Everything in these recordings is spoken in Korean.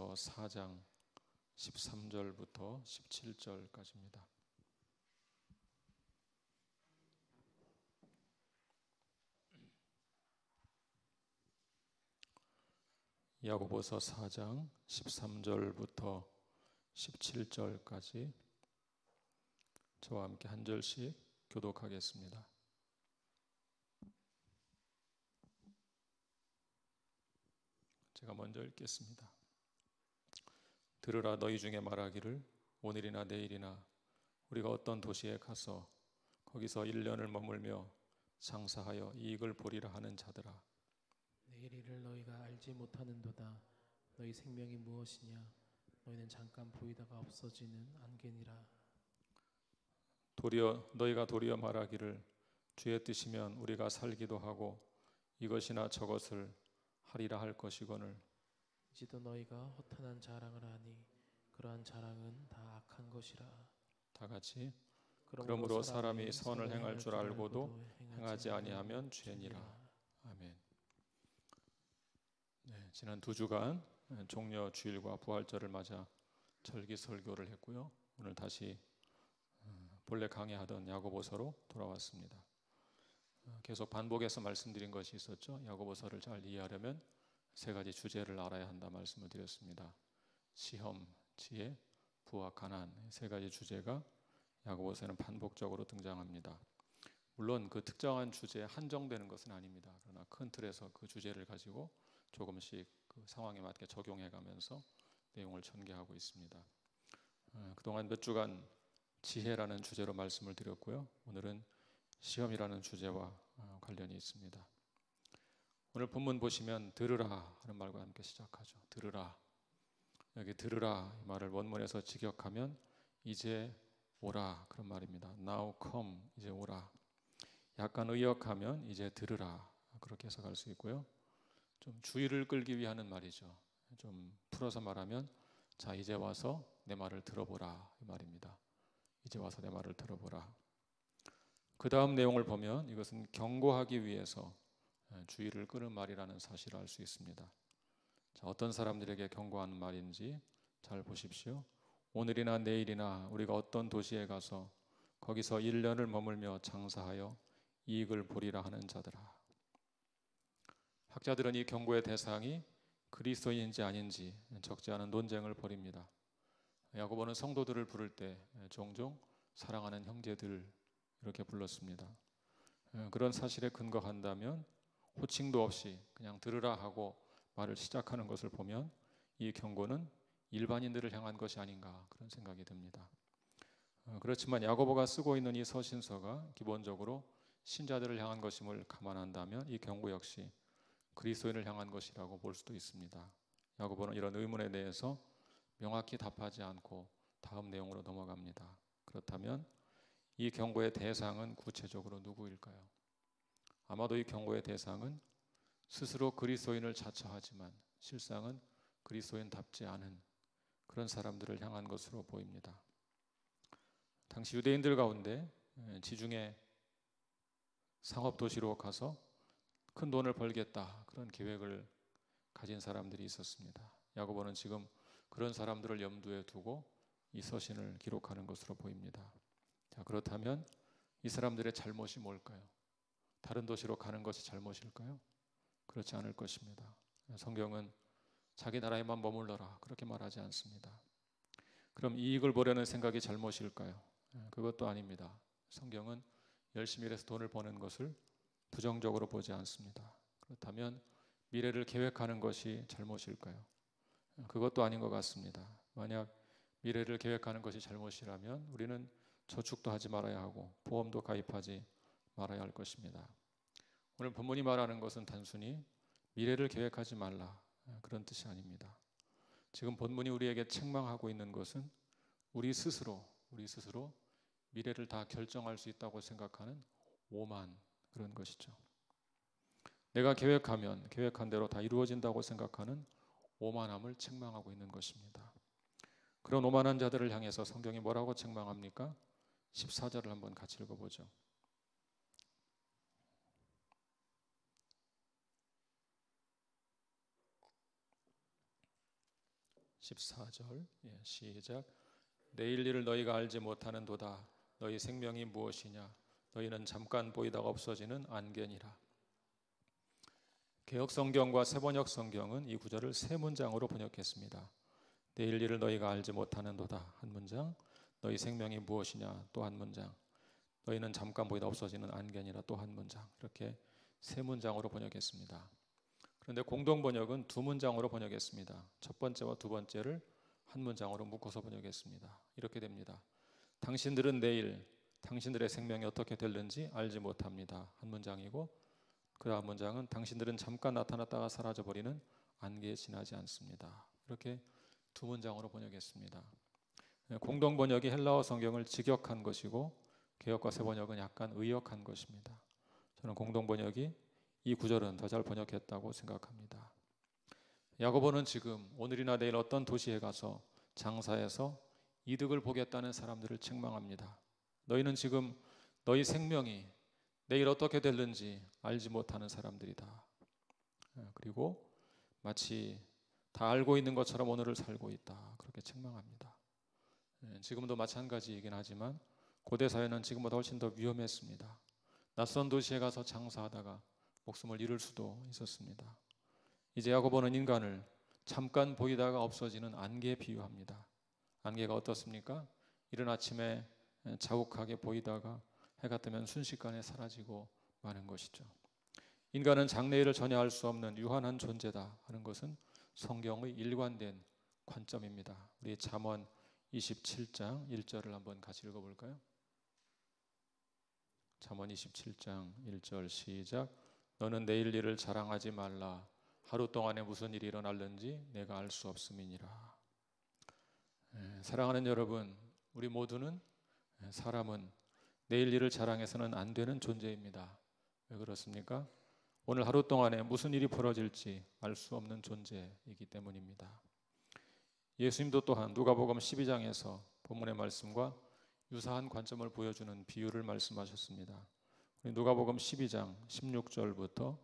야고보서 4장 13절부터 17절까지입니다. 야고보서 4장 13절부터 17절까지 저와 함께 한 절씩 교독하겠습니다. 제가 먼저 읽겠습니다. 들으라, 너희 중에 말하기를 오늘이나 내일이나 우리가 어떤 도시에 가서 거기서 1년을 머물며 장사하여 이익을 보리라 하는 자들아, 내일 일을 너희가 알지 못하는도다. 너희 생명이 무엇이냐? 너희는 잠깐 보이다가 없어지는 안개니라. 너희가 도리어 말하기를 주의 뜻이면 우리가 살기도 하고 이것이나 저것을 하리라 할 것이거늘, 이제도 너희가 허탄한 자랑을 하니 그러한 자랑은 다 악한 것이라. 다 같이 그러므로 사람이 선을 행할 줄 알고도 행하지 아니하면 죄니라. 아멘. 네, 지난 2주간 종려 주일과 부활절을 맞아 절기 설교를 했고요. 오늘 다시 본래 강의하던 야고보서로 돌아왔습니다. 계속 반복해서 말씀드린 것이 있었죠. 야고보서를 잘 이해하려면 3가지 주제를 알아야 한다 말씀을 드렸습니다. 시험, 지혜, 부와 가난, 3가지 주제가 야고보서에는 반복적으로 등장합니다. 물론 그 특정한 주제에 한정되는 것은 아닙니다. 그러나 큰 틀에서 그 주제를 가지고 조금씩 그 상황에 맞게 적용해가면서 내용을 전개하고 있습니다. 그동안 몇 주간 지혜라는 주제로 말씀을 드렸고요. 오늘은 시험이라는 주제와 관련이 있습니다. 오늘 본문 보시면 들으라 하는 말과 함께 시작하죠. 들으라. 여기 들으라 이 말을 원문에서 직역하면 이제 오라 그런 말입니다. Now come, 이제 오라. 약간 의역하면 이제 들으라 그렇게 해석할 수 있고요. 좀 주의를 끌기 위한 말이죠. 좀 풀어서 말하면 자, 이제 와서 내 말을 들어보라 이 말입니다. 이제 와서 내 말을 들어보라. 그 다음 내용을 보면 이것은 경고하기 위해서 주의를 끄는 말이라는 사실을 알 수 있습니다. 자, 어떤 사람들에게 경고하는 말인지 잘 보십시오. 오늘이나 내일이나 우리가 어떤 도시에 가서 거기서 1년을 머물며 장사하여 이익을 보리라 하는 자들아. 학자들은 이 경고의 대상이 그리스도인인지 아닌지 적지 않은 논쟁을 벌입니다. 야고보는 성도들을 부를 때 종종 사랑하는 형제들 이렇게 불렀습니다. 그런 사실에 근거한다면 호칭도 없이 그냥 들으라 하고 말을 시작하는 것을 보면 이 경고는 일반인들을 향한 것이 아닌가 그런 생각이 듭니다. 그렇지만 야고보가 쓰고 있는 이 서신서가 기본적으로 신자들을 향한 것임을 감안한다면 이 경고 역시 그리스도인을 향한 것이라고 볼 수도 있습니다. 야고보는 이런 의문에 대해서 명확히 답하지 않고 다음 내용으로 넘어갑니다. 그렇다면 이 경고의 대상은 구체적으로 누구일까요? 아마도 이 경고의 대상은 스스로 그리스도인을 자처하지만 실상은 그리스도인답지 않은 그런 사람들을 향한 것으로 보입니다. 당시 유대인들 가운데 지중해 상업도시로 가서 큰 돈을 벌겠다 그런 계획을 가진 사람들이 있었습니다. 야고보는 지금 그런 사람들을 염두에 두고 이 서신을 기록하는 것으로 보입니다. 자, 그렇다면 이 사람들의 잘못이 뭘까요? 다른 도시로 가는 것이 잘못일까요? 그렇지 않을 것입니다. 성경은 자기 나라에만 머물러라 그렇게 말하지 않습니다. 그럼 이익을 보려는 생각이 잘못일까요? 그것도 아닙니다. 성경은 열심히 일해서 돈을 버는 것을 부정적으로 보지 않습니다. 그렇다면 미래를 계획하는 것이 잘못일까요? 그것도 아닌 것 같습니다. 만약 미래를 계획하는 것이 잘못이라면 우리는 저축도 하지 말아야 하고 보험도 가입하지 말아야 할 것입니다. 오늘 본문이 말하는 것은 단순히 미래를 계획하지 말라 그런 뜻이 아닙니다. 지금 본문이 우리에게 책망하고 있는 것은 우리 스스로 미래를 다 결정할 수 있다고 생각하는 오만 그런 것이죠. 내가 계획한 대로 다 이루어진다고 생각하는 오만함을 책망하고 있는 것입니다. 그런 오만한 자들을 향해서 성경이 뭐라고 책망합니까? 14절을 한번 같이 읽어보죠. 14절 시작. 내일 일을 너희가 알지 못하는도다. 너희 생명이 무엇이냐? 너희는 잠깐 보이다가 없어지는 안개니라. 개역성경과 새번역 성경은 이 구절을 세 문장으로 번역했습니다. 내일 일을 너희가 알지 못하는도다 한 문장, 너희 생명이 무엇이냐 또 한 문장, 너희는 잠깐 보이다 없어지는 안개니라 또 한 문장, 이렇게 세 문장으로 번역했습니다. 그런데 공동 번역은 두 문장으로 번역했습니다. 첫 번째와 두 번째를 한 문장으로 묶어서 번역했습니다. 이렇게 됩니다. 당신들은 내일 당신들의 생명이 어떻게 될는지 알지 못합니다. 한 문장이고, 그 다음 문장은 당신들은 잠깐 나타났다가 사라져버리는 안개에 지나지 않습니다. 이렇게 두 문장으로 번역했습니다. 공동 번역이 헬라어 성경을 직역한 것이고 개역과 새번역은 약간 의역한 것입니다. 저는 공동 번역이 이 구절은 더 잘 번역했다고 생각합니다. 야고보는 지금 오늘이나 내일 어떤 도시에 가서 장사해서 이득을 보겠다는 사람들을 책망합니다. 너희는 지금 너희 생명이 내일 어떻게 될는지 알지 못하는 사람들이다. 그리고 마치 다 알고 있는 것처럼 오늘을 살고 있다. 그렇게 책망합니다. 지금도 마찬가지이긴 하지만 고대 사회는 지금보다 훨씬 더 위험했습니다. 낯선 도시에 가서 장사하다가 목숨을 잃을 수도 있었습니다. 이제 야고보는 인간을 잠깐 보이다가 없어지는 안개에 비유합니다. 안개가 어떻습니까? 이른 아침에 자욱하게 보이다가 해가 뜨면 순식간에 사라지고 마는 것이죠. 인간은 장래일을 전혀 알 수 없는 유한한 존재다 하는 것은 성경의 일관된 관점입니다. 우리 잠언 27장 1절을 한번 같이 읽어볼까요? 잠언 27장 1절 시작. 너는 내일 일을 자랑하지 말라. 하루 동안에 무슨 일이 일어날는지 내가 알 수 없음이니라. 사랑하는 여러분, 우리 모두는 사람은 내일 일을 자랑해서는 안 되는 존재입니다. 왜 그렇습니까? 오늘 하루 동안에 무슨 일이 벌어질지 알 수 없는 존재이기 때문입니다. 예수님도 또한 누가복음 12장에서 본문의 말씀과 유사한 관점을 보여주는 비유를 말씀하셨습니다. 우리 누가복음 12장 16절부터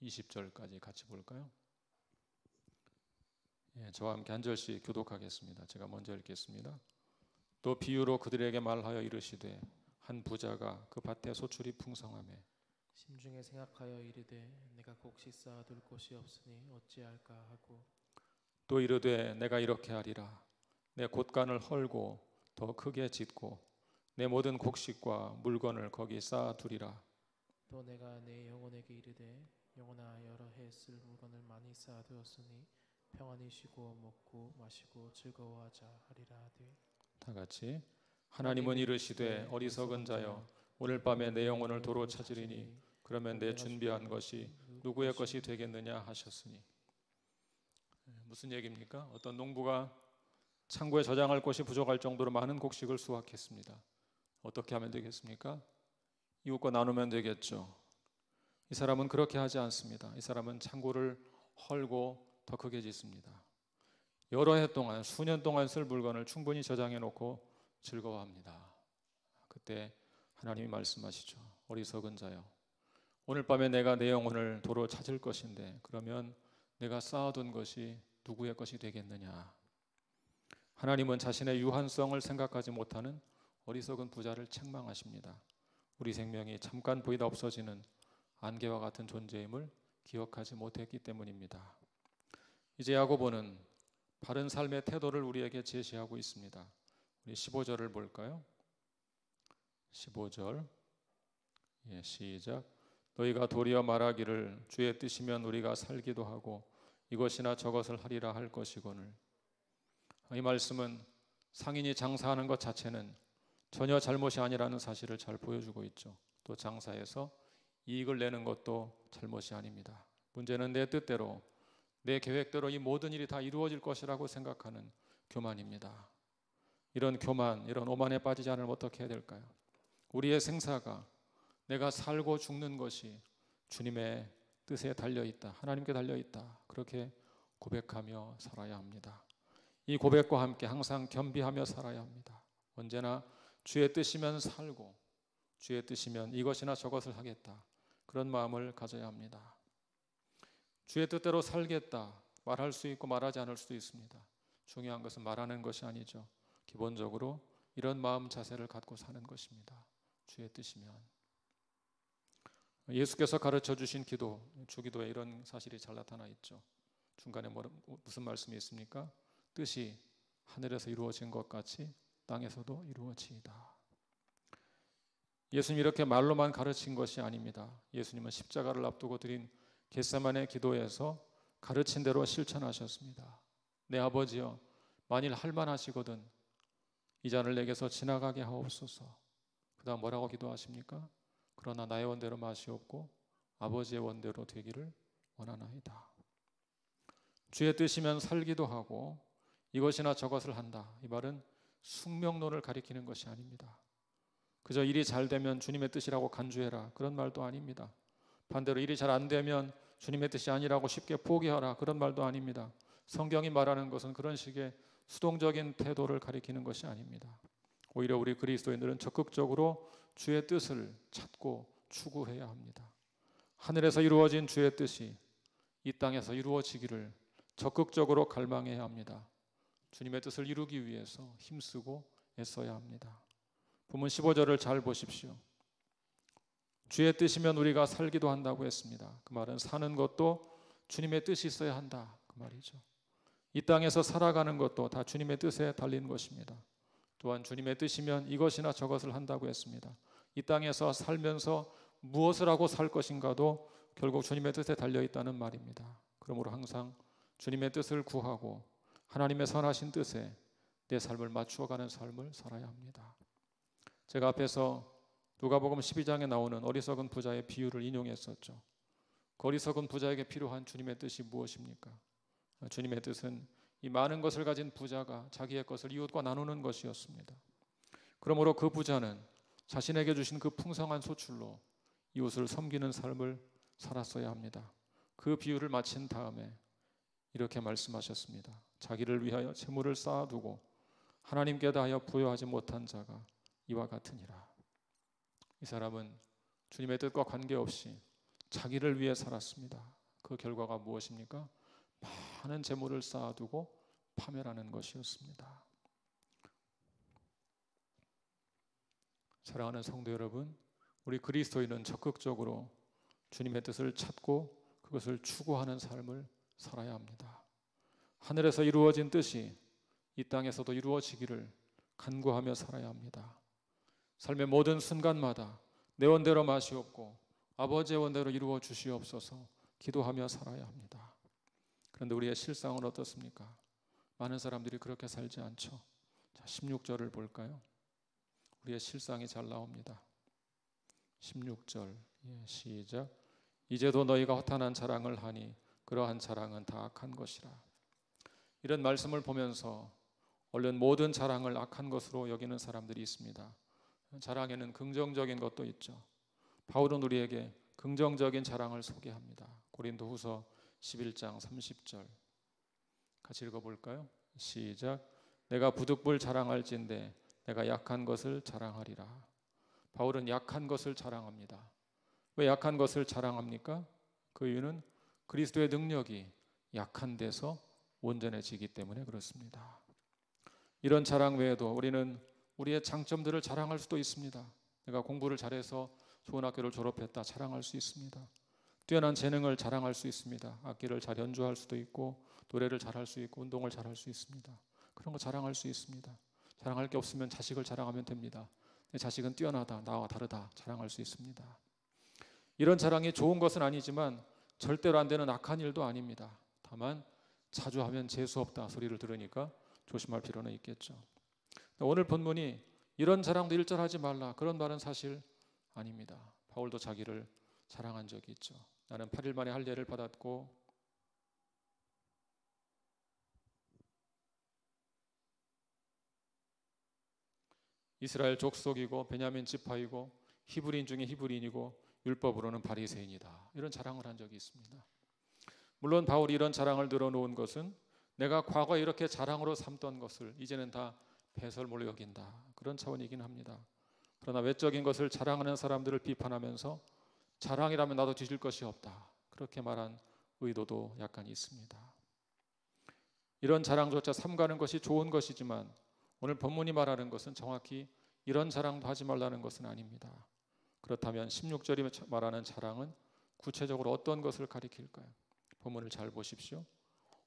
20절까지 같이 볼까요? 저와 함께 한 절씩 교독하겠습니다. 제가 먼저 읽겠습니다. 또 비유로 그들에게 말하여 이르시되 한 부자가 그 밭에 소출이 풍성하매 심중에 생각하여 이르되 내가 곡식 쌓아둘 곳이 없으니 어찌할까 하고 또 이르되 내가 이렇게 하리라. 내 곳간을 헐고 더 크게 짓고 내 모든 곡식과 물건을 거기 쌓아두리라. 또 내가 내 영혼에게 이르되 영혼아 여러 해 쓸 물건을 많이 쌓아두었으니 평안히 쉬고 먹고 마시고 즐거워하자 하리라 하되 다 같이 하나님은 이르시되 어리석은 자여 오늘 밤에 내 영혼을 도로 찾으리니 그러면 내 준비한 것이 누구의 것이 되겠느냐 하셨으니. 무슨 얘기입니까? 어떤 농부가 창고에 저장할 곳이 부족할 정도로 많은 곡식을 수확했습니다. 어떻게 하면 되겠습니까? 이웃과 나누면 되겠죠. 이 사람은 그렇게 하지 않습니다. 이 사람은 창고를 헐고 더 크게 짓습니다. 여러 해 동안 수년 동안 쓸 물건을 충분히 저장해 놓고 즐거워합니다. 그때 하나님이 말씀하시죠. 어리석은 자여 오늘 밤에 내가 내 영혼을 도로 찾을 것인데 그러면 내가 쌓아둔 것이 누구의 것이 되겠느냐. 하나님은 자신의 유한성을 생각하지 못하는 어리석은 부자를 책망하십니다. 우리 생명이 잠깐 보이다 없어지는 안개와 같은 존재임을 기억하지 못했기 때문입니다. 이제 야고보는 바른 삶의 태도를 우리에게 제시하고 있습니다. 우리 15절을 볼까요? 15절 시작. 너희가 도리어 말하기를 주의 뜻이면 우리가 살기도 하고 이것이나 저것을 하리라 할 것이거늘. 이 말씀은 상인이 장사하는 것 자체는 전혀 잘못이 아니라는 사실을 잘 보여주고 있죠. 또 장사해서 이익을 내는 것도 잘못이 아닙니다. 문제는 내 뜻대로 내 계획대로 이 모든 일이 다 이루어질 것이라고 생각하는 교만입니다. 이런 교만, 이런 오만에 빠지지 않으면 어떻게 해야 될까요? 우리의 생사가 내가 살고 죽는 것이 주님의 뜻에 달려있다. 하나님께 달려있다. 그렇게 고백하며 살아야 합니다. 이 고백과 함께 항상 겸비하며 살아야 합니다. 언제나 주의 뜻이면 살고 주의 뜻이면 이것이나 저것을 하겠다. 그런 마음을 가져야 합니다. 주의 뜻대로 살겠다 말할 수 있고 말하지 않을 수도 있습니다. 중요한 것은 말하는 것이 아니죠. 기본적으로 이런 마음 자세를 갖고 사는 것입니다. 주의 뜻이면. 예수께서 가르쳐 주신 기도, 주기도에 이런 사실이 잘 나타나 있죠. 중간에 무슨 말씀이 있습니까? 뜻이 하늘에서 이루어진 것 같이 땅에서도 이루어지이다. 예수님이 이렇게 말로만 가르친 것이 아닙니다. 예수님은 십자가를 앞두고 드린 겟세마네 기도에서 가르친 대로 실천하셨습니다. 내 아버지여, 만일 할만하시거든 이 잔을 내게서 지나가게 하옵소서. 그 다음 뭐라고 기도하십니까? 그러나 나의 원대로 마시옵고 아버지의 원대로 되기를 원하나이다. 주의 뜻이면 살기도 하고 이것이나 저것을 한다. 이 말은 숙명론을 가리키는 것이 아닙니다. 그저 일이 잘 되면 주님의 뜻이라고 간주해라, 그런 말도 아닙니다. 반대로 일이 잘 안 되면 주님의 뜻이 아니라고 쉽게 포기하라, 그런 말도 아닙니다. 성경이 말하는 것은 그런 식의 수동적인 태도를 가리키는 것이 아닙니다. 오히려 우리 그리스도인들은 적극적으로 주의 뜻을 찾고 추구해야 합니다. 하늘에서 이루어진 주의 뜻이 이 땅에서 이루어지기를 적극적으로 갈망해야 합니다. 주님의 뜻을 이루기 위해서 힘쓰고 애써야 합니다. 본문 15절을 잘 보십시오. 주의 뜻이면 우리가 살기도 한다고 했습니다. 그 말은 사는 것도 주님의 뜻이 있어야 한다, 그 말이죠. 이 땅에서 살아가는 것도 다 주님의 뜻에 달린 것입니다. 또한 주님의 뜻이면 이것이나 저것을 한다고 했습니다. 이 땅에서 살면서 무엇을 하고 살 것인가도 결국 주님의 뜻에 달려있다는 말입니다. 그러므로 항상 주님의 뜻을 구하고 하나님의 선하신 뜻에 내 삶을 맞추어가는 삶을 살아야 합니다. 제가 앞에서 누가복음 12장에 나오는 어리석은 부자의 비유를 인용했었죠. 그 어리석은 부자에게 필요한 주님의 뜻이 무엇입니까? 주님의 뜻은 이 많은 것을 가진 부자가 자기의 것을 이웃과 나누는 것이었습니다. 그러므로 그 부자는 자신에게 주신 그 풍성한 소출로 이웃을 섬기는 삶을 살았어야 합니다. 그 비유를 마친 다음에 이렇게 말씀하셨습니다. 자기를 위하여 재물을 쌓아두고 하나님께 다하여 부여하지 못한 자가 이와 같으니라. 이 사람은 주님의 뜻과 관계없이 자기를 위해 살았습니다. 그 결과가 무엇입니까? 많은 재물을 쌓아두고 파멸하는 것이었습니다. 사랑하는 성도 여러분, 우리 그리스도인은 적극적으로 주님의 뜻을 찾고 그것을 추구하는 삶을 살아야 합니다. 하늘에서 이루어진 뜻이 이 땅에서도 이루어지기를 간구하며 살아야 합니다. 삶의 모든 순간마다 내 원대로 마시옵고 아버지의 원대로 이루어 주시옵소서 기도하며 살아야 합니다. 그런데 우리의 실상은 어떻습니까? 많은 사람들이 그렇게 살지 않죠. 자, 16절을 볼까요? 우리의 실상이 잘 나옵니다. 16절 시작. 이제도 너희가 허탄한 자랑을 하니 그러한 자랑은 다 악한 것이라. 이런 말씀을 보면서 얼른 모든 자랑을 악한 것으로 여기는 사람들이 있습니다. 자랑에는 긍정적인 것도 있죠. 바울은 우리에게 긍정적인 자랑을 소개합니다. 고린도후서 11장 30절 같이 읽어볼까요? 시작. 내가 부득불 자랑할진대 내가 약한 것을 자랑하리라. 바울은 약한 것을 자랑합니다. 왜 약한 것을 자랑합니까? 그 이유는 그리스도의 능력이 약한 데서 온전해지기 때문에 그렇습니다. 이런 자랑 외에도 우리는 우리의 장점들을 자랑할 수도 있습니다. 내가 공부를 잘해서 좋은 학교를 졸업했다 자랑할 수 있습니다. 뛰어난 재능을 자랑할 수 있습니다. 악기를 잘 연주할 수도 있고 노래를 잘할 수 있고 운동을 잘할 수 있습니다. 그런 거 자랑할 수 있습니다. 자랑할 게 없으면 자식을 자랑하면 됩니다. 내 자식은 뛰어나다, 나와 다르다 자랑할 수 있습니다. 이런 자랑이 좋은 것은 아니지만 절대로 안 되는 악한 일도 아닙니다. 다만 자주 하면 재수없다 소리를 들으니까 조심할 필요는 있겠죠. 오늘 본문이 이런 자랑도 일절하지 말라 그런 말은 사실 아닙니다. 바울도 자기를 자랑한 적이 있죠. 나는 8일 만에 할례를 받았고 이스라엘 족속이고 베냐민 지파이고 히브리인 중에 히브리인이고 율법으로는 바리새인이다. 이런 자랑을 한 적이 있습니다. 물론 바울이 이런 자랑을 늘어놓은 것은 내가 과거에 이렇게 자랑으로 삼던 것을 이제는 다 배설물로 여긴다. 그런 차원이긴 합니다. 그러나 외적인 것을 자랑하는 사람들을 비판하면서 자랑이라면 나도 뒤질 것이 없다. 그렇게 말한 의도도 약간 있습니다. 이런 자랑조차 삼가는 것이 좋은 것이지만 오늘 본문이 말하는 것은 정확히 이런 자랑도 하지 말라는 것은 아닙니다. 그렇다면 16절이 말하는 자랑은 구체적으로 어떤 것을 가리킬까요? 본문을 잘 보십시오.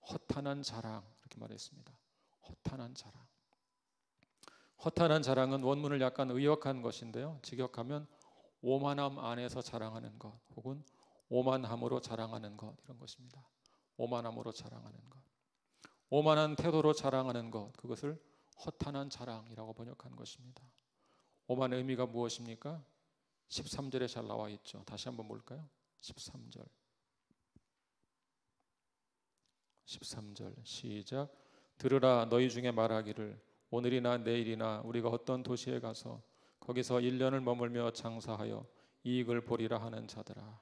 허탄한 자랑 이렇게 말했습니다. 허탄한 자랑. 허탄한 자랑은 원문을 약간 의역한 것인데요. 직역하면 오만함 안에서 자랑하는 것 혹은 오만함으로 자랑하는 것 이런 것입니다. 오만함으로 자랑하는 것. 오만한 태도로 자랑하는 것 그것을 허탄한 자랑이라고 번역한 것입니다. 오만의 의미가 무엇입니까? 13절에 잘 나와 있죠. 다시 한번 볼까요? 13절 시작. 들으라 너희 중에 말하기를 오늘이나 내일이나 우리가 어떤 도시에 가서 거기서 1년을 머물며 장사하여 이익을 보리라 하는 자들아.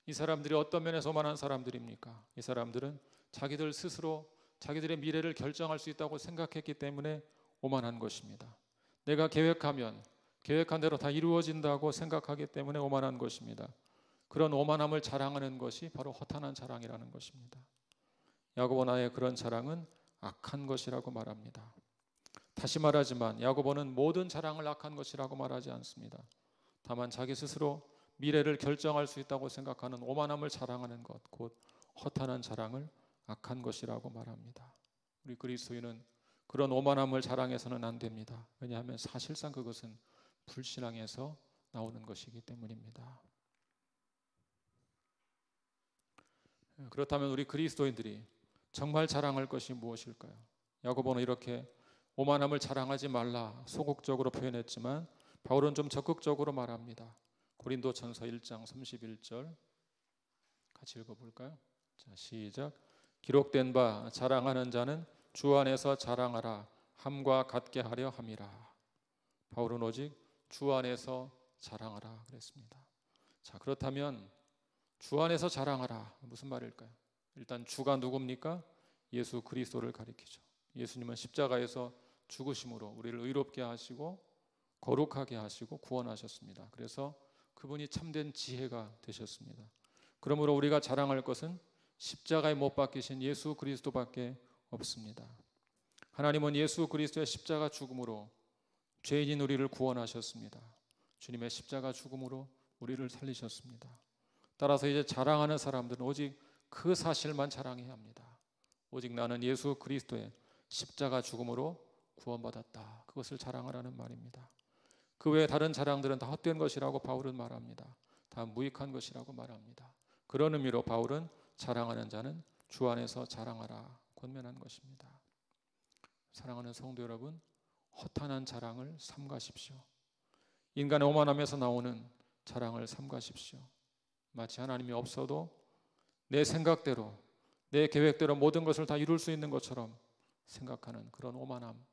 이 사람들이 어떤 면에서 오만한 사람들입니까? 이 사람들은 자기들 스스로 자기들의 미래를 결정할 수 있다고 생각했기 때문에 오만한 것입니다. 내가 계획하면 계획한 대로 다 이루어진다고 생각하기 때문에 오만한 것입니다. 그런 오만함을 자랑하는 것이 바로 허탄한 자랑이라는 것입니다. 야고보나의 그런 자랑은 악한 것이라고 말합니다. 다시 말하지만 야고보는 모든 자랑을 악한 것이라고 말하지 않습니다. 다만 자기 스스로 미래를 결정할 수 있다고 생각하는 오만함을 자랑하는 것, 곧 허탄한 자랑을 악한 것이라고 말합니다. 우리 그리스도인은 그런 오만함을 자랑해서는 안 됩니다. 왜냐하면 사실상 그것은 불신앙에서 나오는 것이기 때문입니다. 그렇다면 우리 그리스도인들이 정말 자랑할 것이 무엇일까요? 야고보는 이렇게 오만함을 자랑하지 말라 소극적으로 표현했지만 바울은 좀 적극적으로 말합니다. 고린도전서 1장 31절 같이 읽어볼까요? 자, 시작. 기록된 바 자랑하는 자는 주 안에서 자랑하라 함과 같게 하려 함이라. 바울은 오직 주 안에서 자랑하라 그랬습니다. 자, 그렇다면 주 안에서 자랑하라 무슨 말일까요? 일단 주가 누굽니까? 예수 그리스도를 가리키죠. 예수님은 십자가에서 죽으심으로 우리를 의롭게 하시고 거룩하게 하시고 구원하셨습니다. 그래서 그분이 참된 지혜가 되셨습니다. 그러므로 우리가 자랑할 것은 십자가에 못 박히신 예수 그리스도밖에 없습니다. 하나님은 예수 그리스도의 십자가 죽음으로 죄인인 우리를 구원하셨습니다. 주님의 십자가 죽음으로 우리를 살리셨습니다. 따라서 이제 자랑하는 사람들은 오직 그 사실만 자랑해야 합니다. 오직 나는 예수 그리스도의 십자가 죽음으로 구원받았다. 그것을 자랑하라는 말입니다. 그 외에 다른 자랑들은 다 헛된 것이라고 바울은 말합니다. 다 무익한 것이라고 말합니다. 그런 의미로 바울은 자랑하는 자는 주 안에서 자랑하라 권면한 것입니다. 사랑하는 성도 여러분, 허탄한 자랑을 삼가십시오. 인간의 오만함에서 나오는 자랑을 삼가십시오. 마치 하나님이 없어도 내 생각대로 내 계획대로 모든 것을 다 이룰 수 있는 것처럼 생각하는 그런 오만함,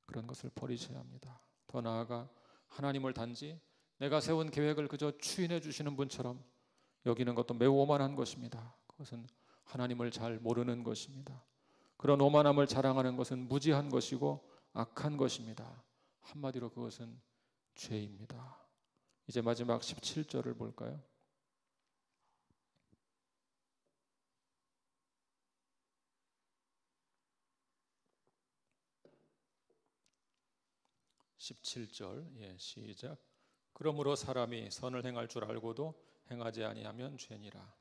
그런 것을 버리셔야 합니다. 더 나아가 하나님을 단지 내가 세운 계획을 그저 추인해 주시는 분처럼 여기는 것도 매우 오만한 것입니다. 그것은 하나님을 잘 모르는 것입니다. 그런 오만함을 자랑하는 것은 무지한 것이고 악한 것입니다. 한마디로 그것은 죄입니다. 이제 마지막 17절을 볼까요? 17절 시작. 그러므로 사람이 선을 행할 줄 알고도 행하지 아니하면 죄니라.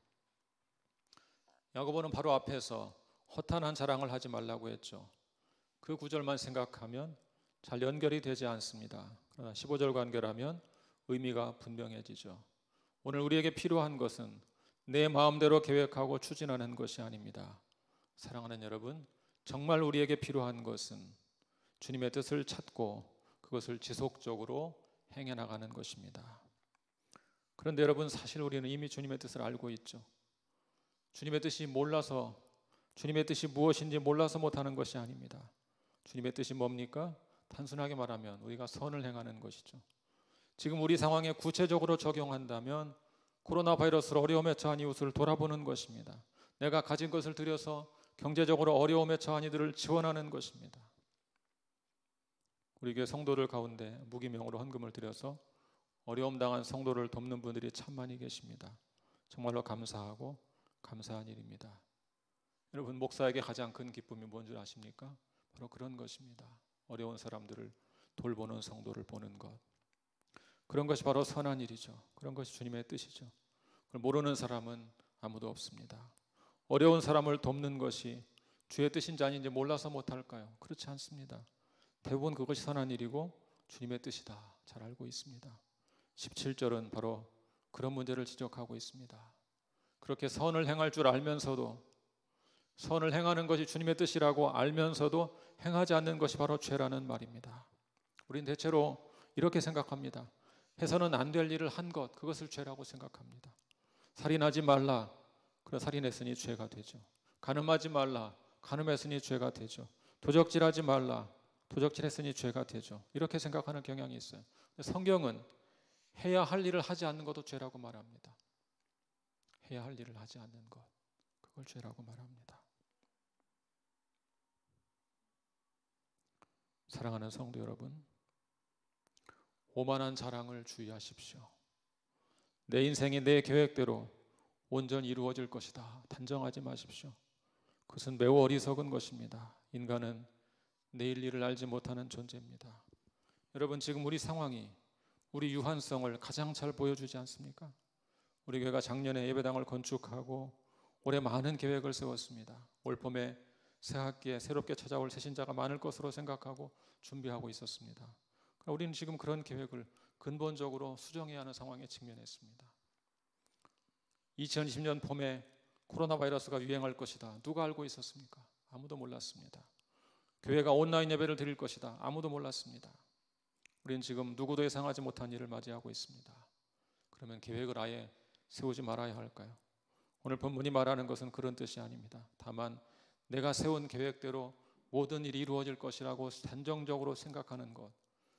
야고보는 바로 앞에서 허탄한 자랑을 하지 말라고 했죠. 그 구절만 생각하면 잘 연결이 되지 않습니다. 그러나 15절과 연결하면 의미가 분명해지죠. 오늘 우리에게 필요한 것은 내 마음대로 계획하고 추진하는 것이 아닙니다. 사랑하는 여러분, 정말 우리에게 필요한 것은 주님의 뜻을 찾고 그것을 지속적으로 행해 나가는 것입니다. 그런데 여러분, 사실 우리는 이미 주님의 뜻을 알고 있죠. 주님의 뜻이 몰라서, 주님의 뜻이 무엇인지 몰라서 못하는 것이 아닙니다. 주님의 뜻이 뭡니까? 단순하게 말하면 우리가 선을 행하는 것이죠. 지금 우리 상황에 구체적으로 적용한다면 코로나 바이러스로 어려움에 처한 이웃을 돌아보는 것입니다. 내가 가진 것을 들여서 경제적으로 어려움에 처한 이들을 지원하는 것입니다. 우리 교회 성도들 가운데 무기명으로 헌금을 드려서 어려움 당한 성도를 돕는 분들이 참 많이 계십니다. 정말로 감사하고 감사한 일입니다. 여러분, 목사에게 가장 큰 기쁨이 뭔 줄 아십니까? 바로 그런 것입니다. 어려운 사람들을 돌보는 성도를 보는 것. 그런 것이 바로 선한 일이죠. 그런 것이 주님의 뜻이죠. 그걸 모르는 사람은 아무도 없습니다. 어려운 사람을 돕는 것이 주의 뜻인지 아닌지 몰라서 못할까요? 그렇지 않습니다. 대부분 그것이 선한 일이고 주님의 뜻이다. 잘 알고 있습니다. 17절은 바로 그런 문제를 지적하고 있습니다. 그렇게 선을 행할 줄 알면서도, 선을 행하는 것이 주님의 뜻이라고 알면서도 행하지 않는 것이 바로 죄라는 말입니다. 우리는 대체로 이렇게 생각합니다. 해서는 안 될 일을 한 것, 그것을 죄라고 생각합니다. 살인하지 말라, 그래 살인했으니 죄가 되죠. 간음하지 말라, 간음했으니 죄가 되죠. 도적질하지 말라, 도적질했으니 죄가 되죠. 이렇게 생각하는 경향이 있어요. 성경은 해야 할 일을 하지 않는 것도 죄라고 말합니다. 해야 할 일을 하지 않는 것, 그걸 죄라고 말합니다. 사랑하는 성도 여러분, 오만한 자랑을 주의하십시오. 내 인생이 내 계획대로 온전히 이루어질 것이다, 단정하지 마십시오. 그것은 매우 어리석은 것입니다. 인간은 내일 일을 알지 못하는 존재입니다. 여러분, 지금 우리 상황이 우리 유한성을 가장 잘 보여주지 않습니까? 우리 교회가 작년에 예배당을 건축하고 올해 많은 계획을 세웠습니다. 올 봄에 새 학기에 새롭게 찾아올 새신자가 많을 것으로 생각하고 준비하고 있었습니다. 우리는 지금 그런 계획을 근본적으로 수정해야 하는 상황에 직면했습니다. 2020년 봄에 코로나 바이러스가 유행할 것이다. 누가 알고 있었습니까? 아무도 몰랐습니다. 교회가 온라인 예배를 드릴 것이다. 아무도 몰랐습니다. 우리는 지금 누구도 예상하지 못한 일을 맞이하고 있습니다. 그러면 계획을 아예 세우지 말아야 할까요? 오늘 본문이 말하는 것은 그런 뜻이 아닙니다. 다만 내가 세운 계획대로 모든 일이 이루어질 것이라고 단정적으로 생각하는 것,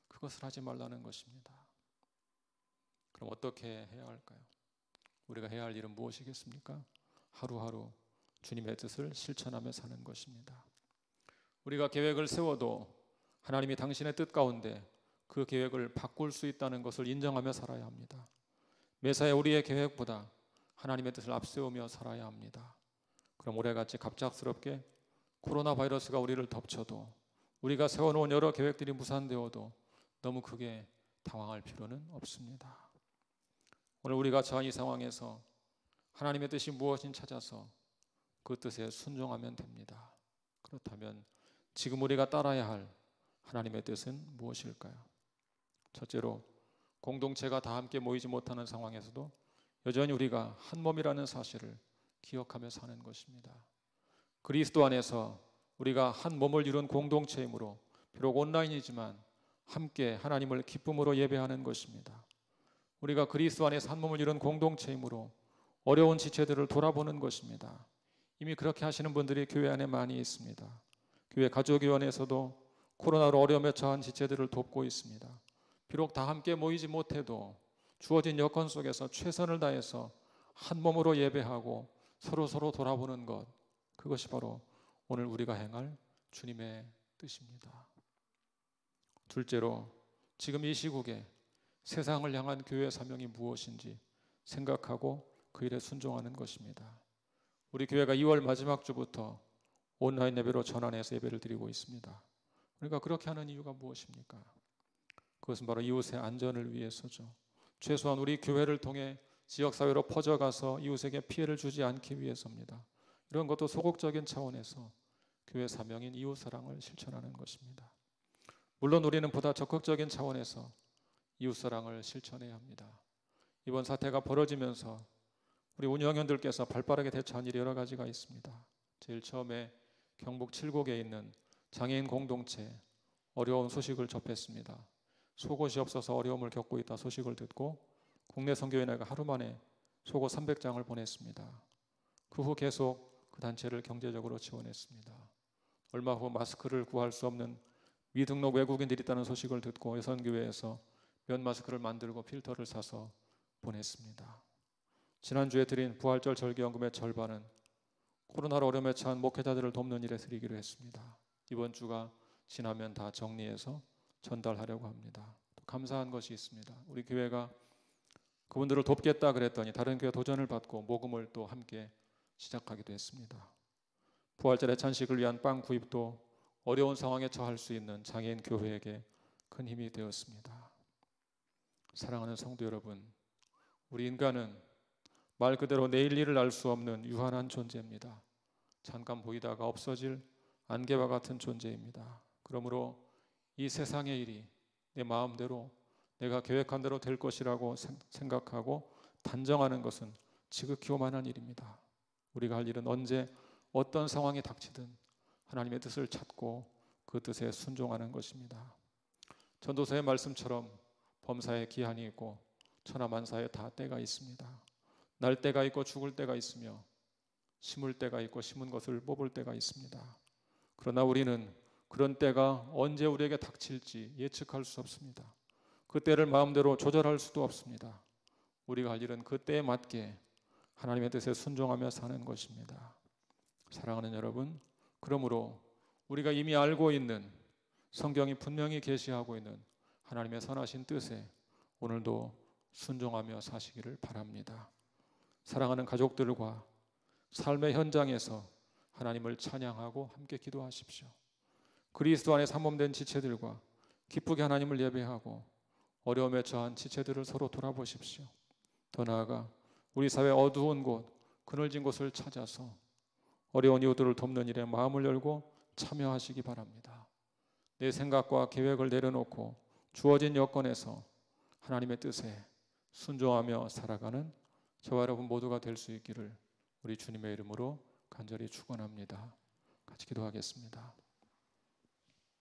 그것을 하지 말라는 것입니다. 그럼 어떻게 해야 할까요? 우리가 해야 할 일은 무엇이겠습니까? 하루하루 주님의 뜻을 실천하며 사는 것입니다. 우리가 계획을 세워도 하나님이 당신의 뜻 가운데 그 계획을 바꿀 수 있다는 것을 인정하며 살아야 합니다. 매사에 우리의 계획보다 하나님의 뜻을 앞세우며 살아야 합니다. 그럼 올해같이 갑작스럽게 코로나 바이러스가 우리를 덮쳐도, 우리가 세워놓은 여러 계획들이 무산되어도 너무 크게 당황할 필요는 없습니다. 오늘 우리가 처한 이 상황에서 하나님의 뜻이 무엇인지 찾아서 그 뜻에 순종하면 됩니다. 그렇다면 지금 우리가 따라야 할 하나님의 뜻은 무엇일까요? 첫째로, 공동체가 다 함께 모이지 못하는 상황에서도 여전히 우리가 한 몸이라는 사실을 기억하며 사는 것입니다. 그리스도 안에서 우리가 한 몸을 이룬 공동체이므로 비록 온라인이지만 함께 하나님을 기쁨으로 예배하는 것입니다. 우리가 그리스도 안에서 한 몸을 이룬 공동체이므로 어려운 지체들을 돌아보는 것입니다. 이미 그렇게 하시는 분들이 교회 안에 많이 있습니다. 교회 가족위원회에서도 코로나로 어려움에 처한 지체들을 돕고 있습니다. 비록 다 함께 모이지 못해도 주어진 여건 속에서 최선을 다해서 한 몸으로 예배하고 서로 돌아보는 것, 그것이 바로 오늘 우리가 행할 주님의 뜻입니다. 둘째로, 지금 이 시국에 세상을 향한 교회의 사명이 무엇인지 생각하고 그 일에 순종하는 것입니다. 우리 교회가 2월 마지막 주부터 온라인 예배로 전환해서 예배를 드리고 있습니다. 우리가 그렇게 하는 이유가 무엇입니까? 그것은 바로 이웃의 안전을 위해서죠. 최소한 우리 교회를 통해 지역사회로 퍼져가서 이웃에게 피해를 주지 않기 위해서입니다. 이런 것도 소극적인 차원에서 교회 사명인 이웃사랑을 실천하는 것입니다. 물론 우리는 보다 적극적인 차원에서 이웃사랑을 실천해야 합니다. 이번 사태가 벌어지면서 우리 운영원들께서 발빠르게 대처한 일이 여러 가지가 있습니다. 제일 처음에 경북 칠곡에 있는 장애인 공동체 어려운 소식을 접했습니다. 속옷이 없어서 어려움을 겪고 있다 소식을 듣고 국내 선교연회가 하루 만에 속옷 300장을 보냈습니다. 그 후 계속 그 단체를 경제적으로 지원했습니다. 얼마 후 마스크를 구할 수 없는 미등록 외국인들이 있다는 소식을 듣고 여선교회에서 면 마스크를 만들고 필터를 사서 보냈습니다. 지난주에 드린 부활절 절기연금의 절반은 코로나로 어려움에 처한 목회자들을 돕는 일에 드리기로 했습니다. 이번 주가 지나면 다 정리해서 전달하려고 합니다. 또 감사한 것이 있습니다. 우리 교회가 그분들을 돕겠다 그랬더니 다른 교회 도전을 받고 모금을 또 함께 시작하기도 했습니다. 부활절의 잔식을 위한 빵 구입도 어려운 상황에 처할 수 있는 장애인 교회에게 큰 힘이 되었습니다. 사랑하는 성도 여러분, 우리 인간은 말 그대로 내일 일을 알 수 없는 유한한 존재입니다. 잠깐 보이다가 없어질 안개와 같은 존재입니다. 그러므로 이 세상의 일이 내 마음대로 내가 계획한 대로 될 것이라고 생각하고 단정하는 것은 지극히 오만한 일입니다. 우리가 할 일은 언제 어떤 상황이 닥치든 하나님의 뜻을 찾고 그 뜻에 순종하는 것입니다. 전도서의 말씀처럼 범사에 기한이 있고 천하만사에 다 때가 있습니다. 날 때가 있고 죽을 때가 있으며 심을 때가 있고 심은 것을 뽑을 때가 있습니다. 그러나 우리는 그런 때가 언제 우리에게 닥칠지 예측할 수 없습니다. 그 때를 마음대로 조절할 수도 없습니다. 우리가 할 일은 그 때에 맞게 하나님의 뜻에 순종하며 사는 것입니다. 사랑하는 여러분, 그러므로 우리가 이미 알고 있는 성경이 분명히 계시하고 있는 하나님의 선하신 뜻에 오늘도 순종하며 사시기를 바랍니다. 사랑하는 가족들과 삶의 현장에서 하나님을 찬양하고 함께 기도하십시오. 그리스도 안에 삼몸된 지체들과 기쁘게 하나님을 예배하고 어려움에 처한 지체들을 서로 돌아보십시오. 더 나아가 우리 사회 어두운 곳, 그늘진 곳을 찾아서 어려운 이웃들을 돕는 일에 마음을 열고 참여하시기 바랍니다. 내 생각과 계획을 내려놓고 주어진 여건에서 하나님의 뜻에 순종하며 살아가는 저와 여러분 모두가 될 수 있기를 우리 주님의 이름으로 간절히 축원합니다. 같이 기도하겠습니다.